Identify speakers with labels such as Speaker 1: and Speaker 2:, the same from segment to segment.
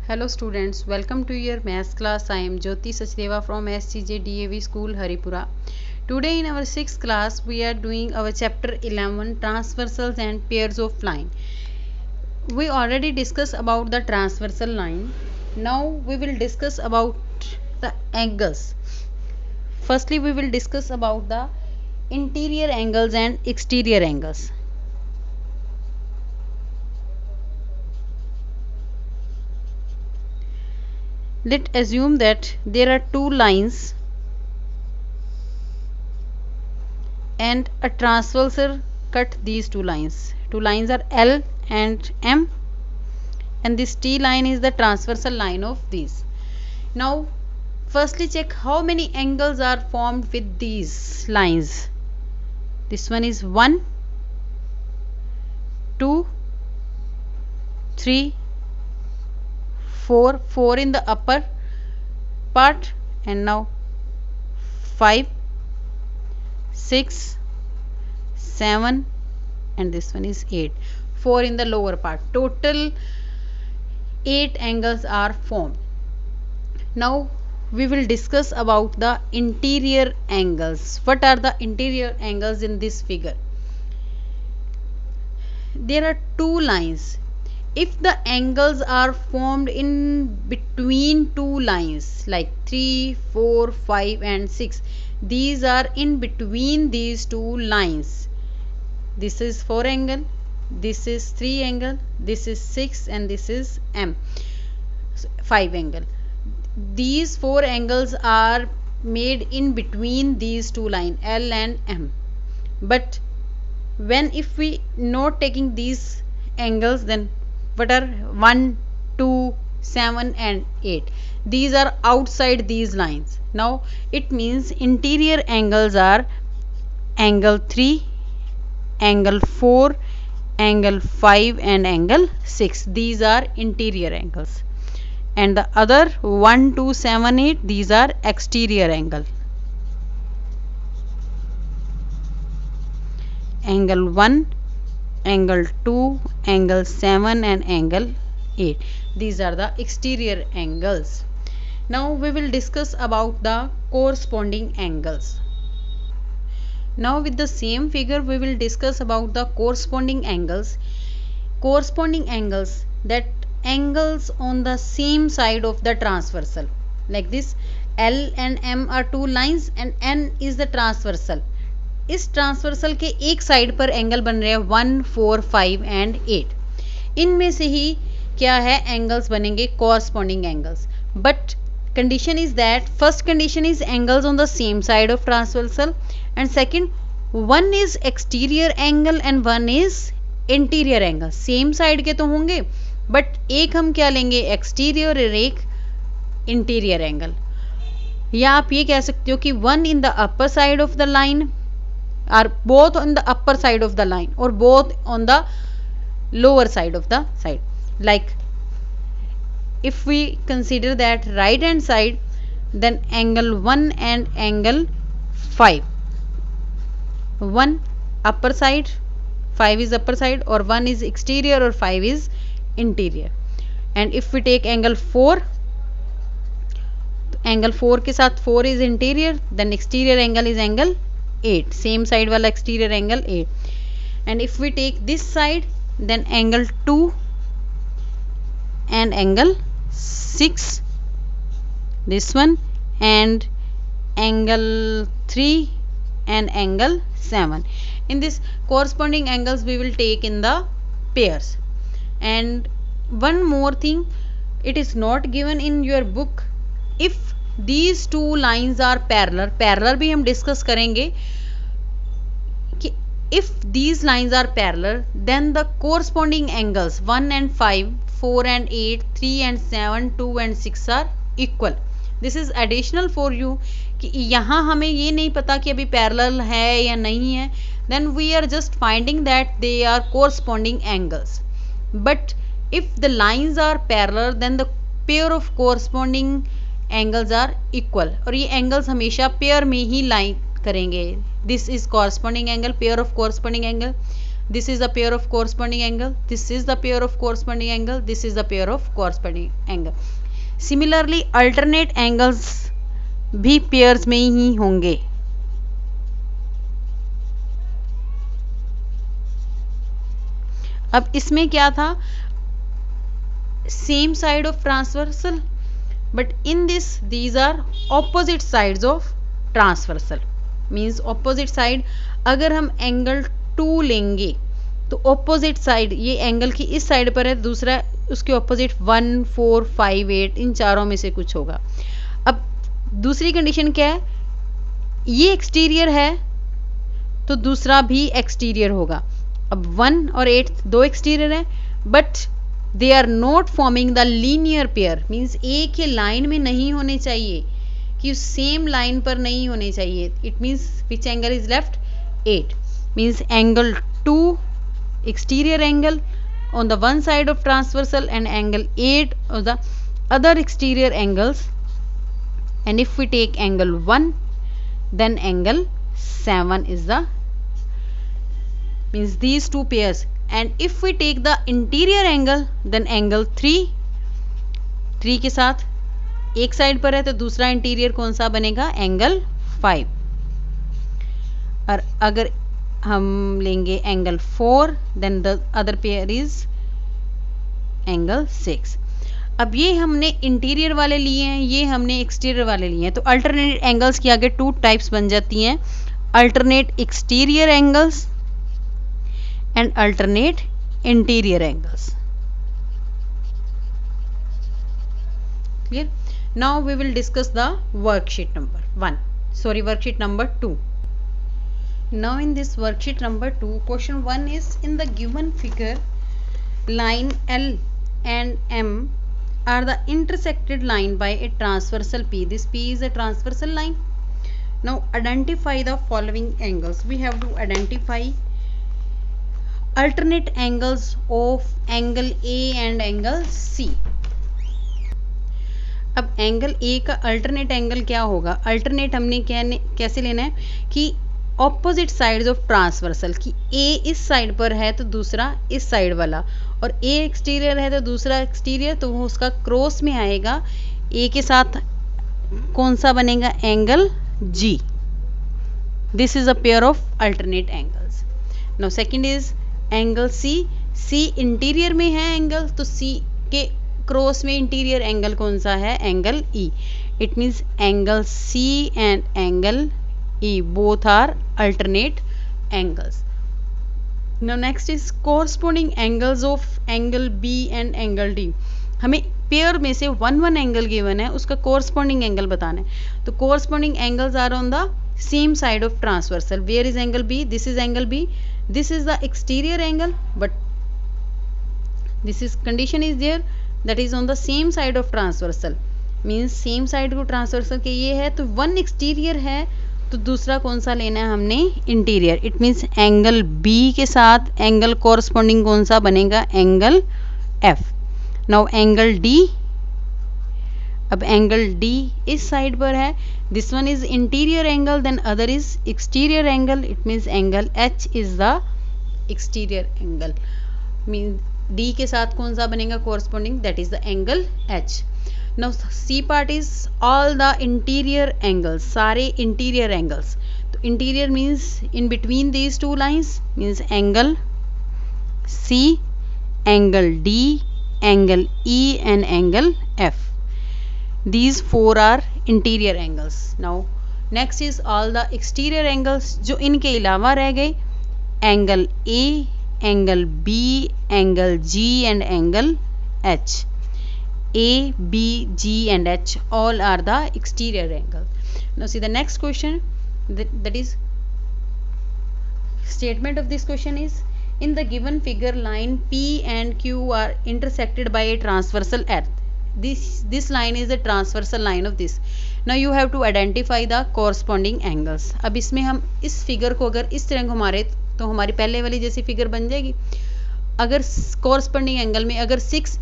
Speaker 1: Hello students, welcome to your maths class. I am Jyoti Sachdeva from SCJ DAV School Haripura. Today in our 6th class we are doing our chapter 11 transversals and pairs of line. We already discussed about the transversal line. Now we will discuss about the angles. Firstly we will discuss about the interior angles and exterior angles. Let's assume that there are two lines and a transversal cut these two lines. Two lines are L and M, and this T line is the transversal line of these. Now firstly check how many angles are formed with these lines. This one is 1, 2, 3, 4 in the upper part, and now 5, 6, 7, and this one is 8. 4 in the lower part. Total 8 angles are formed. Now we will discuss about the interior angles. What are the interior angles in this figure? There are two lines. If the angles are formed in between two lines like 3, 4, 5 and 6, these are in between these two lines. This is 4 angle, this is 3 angle, this is 6, and this is 5 angle. These 4 angles are made in between these two lines L and M. But if we not taking these angles, then what are 1, 2, 7 and 8? These are outside these lines. Now it means interior angles are angle 3, angle 4, angle 5 and angle 6. These are interior angles. And the other 1, 2, 7, 8, these are exterior angle. Angle 1, angle 2, angle 7 and angle 8. These are the exterior angles. Now we will discuss about the corresponding angles. Now with the same figure we will discuss about the corresponding angles. Corresponding angles, that angles on the same side of the transversal. Like this, L and M are two lines and N is the transversal. इस transversal के एक side पर angle बन रहे हैं 1, 4, 5 and 8. इनमें से ही क्या है, एंगल्स बनेंगे corresponding angles. But condition is that first condition is angles on the same side of transversal, and second one is exterior angle and one is interior angle. Same side के तो होंगे but एक हम क्या लेंगे, exterior और एक interior angle. या आप ये कह सकते हो कि one in the upper side of the line are both on the upper side of the line or both on the lower side of the side. Like if we consider that right hand side, then angle 1 and angle 5, 1 upper side, 5 is upper side, or 1 is exterior or 5 is interior. And if we take angle 4, angle 4 के साथ 4 is interior, then exterior angle is angle 8, same side वाला exterior angle 8. And if we take this side, then angle 2 and angle 6, this one, and angle 3 and angle 7. In this corresponding angles we will take in the pairs. And one more thing, it is not given in your book. If these two lines are parallel भी हम discuss करेंगे कि if these lines are parallel, then the corresponding angles 1 and 5, 4 and 8, 3 and 7, 2 and 6 are equal. This is additional for you कि यहाँ हमें ये नहीं पता कि अभी parallel है या नहीं है. Then we are just finding that they are corresponding angles. But if the lines are parallel, then the pair of corresponding angles are equal. और ये एंगल्स हमेशा पेयर में ही लाइन करेंगे. This is corresponding angle, pair of corresponding angle. this is the pair of corresponding angle, this is the pair of corresponding angle, this is the pair of corresponding angle. Similarly alternate angles भी pairs में ही होंगे. अब इसमें क्या था, same side of transversal, but in this these are opposite sides of transversal. Means opposite side, अगर हम angle 2 लेंगे तो ऑपोजिट साइड, ये एंगल की इस साइड पर है, दूसरा उसके ऑपोजिट 1, 4, 5, 8 इन चारों में से कुछ होगा. अब दूसरी कंडीशन क्या है, ये एक्सटीरियर है तो दूसरा भी एक्सटीरियर होगा. अब 1 और 8 दो एक्सटीरियर है, but they are not forming the linear pair. Means एक ही लाइन में नहीं होने चाहिए, कि सेम लाइन पर नहीं होने चाहिए. It means which angle is left, 8. Means angle 2 exterior angle on the one side of transversal and angle 8 on the other exterior angles. And if we take angle 1, then angle 7 is the, means these two pairs. And if we take the interior angle, then angle 3 के साथ एक side पर है तो दूसरा interior कौन सा बनेगा, एंगल 5. और अगर हम लेंगे angle 4, then the other pair is angle 6. अब ये हमने इंटीरियर वाले लिए हैं, ये हमने एक्सटीरियर वाले लिए हैं, तो अल्टरनेट एंगल्स की आगे 2 टाइप्स बन जाती हैं, alternate exterior angles and alternate interior angles. Clear? Now we will discuss the worksheet number 2. Now in this worksheet number 2, question 1 is, in the given figure, line L and M are the intersected line by a transversal P. This P is a transversal line. Now identify the following angles. We have to identify alternate angles of angle A and angle C. अब angle A का alternate angle क्या होगा, alternate हमने कैसे लेना है कि opposite sides of transversal, कि A इस साइड पर है तो दूसरा इस साइड वाला, और A एक्सटीरियर है तो दूसरा एक्सटीरियर, तो वो उसका क्रॉस में आएगा. A के साथ कौन सा बनेगा, angle G. This is a pair of alternate angles. Now second is angle C interior में है एंगल, तो C के क्रॉस में इंटीरियर एंगल कौन सा है, angle E. It means angle C and angle E both are alternate angles. Now next is corresponding angles of angle B and angle D. हमें pair में से 1 एंगल गिवन है, उसका corresponding एंगल बताना है. तो corresponding angles are on the same side of transversal. Where is angle B? This is angle B. This is the exterior angle, but this is condition is there that is on the same side of transversal. Means same side को transversal के ये है, तो 1 exterior है तो दूसरा कौन सा लेना है हमने, interior. It means angle B के साथ एंगल कॉरस्पॉन्डिंग कौन सा बनेगा, angle F. Now angle D, अब एंगल D इस साइड पर है, this one is interior angle, then other is exterior angle. It means angle H is the exterior angle. Mean D के साथ कौन सा बनेगा corresponding, that is the angle H. Now C part is all the interior angles, सारे interior angles. तो interior means in between these two lines, means angle C, angle D, angle E and angle F. These 4 are interior angles. Now next is all the exterior angles जो इनके अलावा रह गए, angle A, angle B, angle G and angle H. A, B, G and H all are the exterior angles. Now see the next question, that is statement of this question is, in the given figure line P and Q are intersected by a transversal earth. This line is a transversal line of this. Now you have to identify the corresponding angles. अब इसमें हम इस figure को अगर इस तरह घुमारे तो हमारी पहले वाली जैसी फिगर बन जाएगी. अगर corresponding एंगल में अगर 6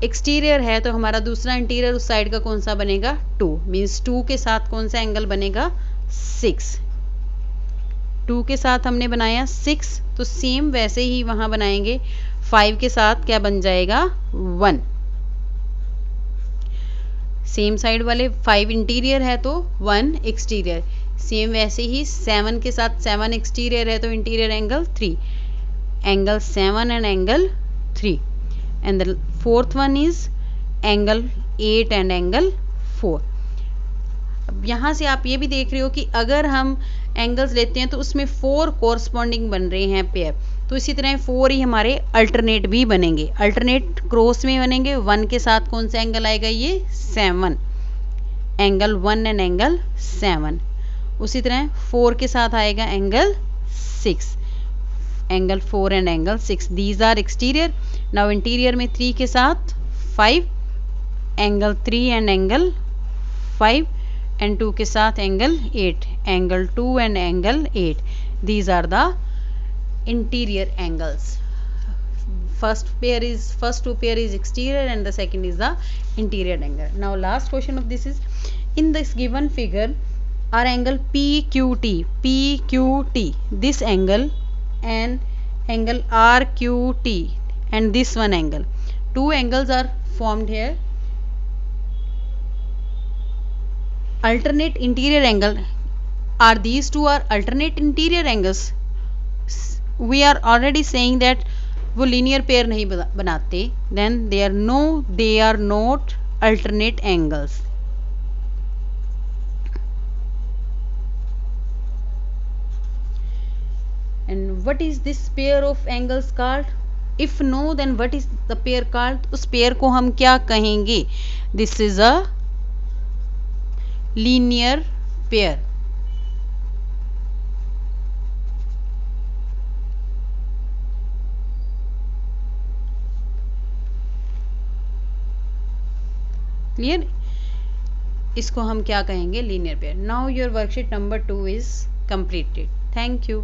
Speaker 1: एक्सटीरियर है तो हमारा दूसरा इंटीरियर उस साइड का कौन सा बनेगा, 2. मीन्स 2 के साथ कौन सा एंगल बनेगा, 6. 2 के साथ हमने बनाया 6, तो सेम वैसे ही वहाँ बनाएंगे 5 के साथ, क्या बन जाएगा 1। सेम साइड वाले 5 इंटीरियर है तो 1 एक्सटीरियर, सेम वैसे ही 7 के साथ 7 एक्सटीरियर है तो interior angle 3, angle 7 and angle 3, and the fourth one is angle 8 and angle 4। अब यहाँ से आप ये भी देख रहे हो कि अगर हम एंगल्स लेते हैं तो उसमें 4 कोरस्पॉन्डिंग बन रहे हैं पेयर, तो इसी तरह 4 ही हमारे अल्टरनेट भी बनेंगे, अल्टरनेट क्रॉस में बनेंगे। 1 के साथ कौन सा एंगल आएगा, ये 7, एंगल 1 एंड एंगल 7। उसी तरह 4 के साथ आएगा angle 6, angle 4 and angle 6, these are exterior. Now interior में 3 के साथ 5, एंगल 3 एंड एंगल 5, एंड 2 के साथ angle 8, angle 2 and angle 8, these are the interior angles. First two pair is exterior and the second is the interior angle. Now last question of this is, in this given figure are angle PQT, this angle and angle RQT and this one angle, two angles are formed here. Alternate interior angle, are these two are alternate interior angles? We are already saying that वो linear pair नहीं बनाते, then they are not alternate angles. And what is this pair of angles called? If no, then what is the pair called? उस pair को हम क्या कहेंगे? This is a linear pair. Clear, इसको हम क्या कहेंगे, linear pair. Now your worksheet number 2 is completed. Thank you.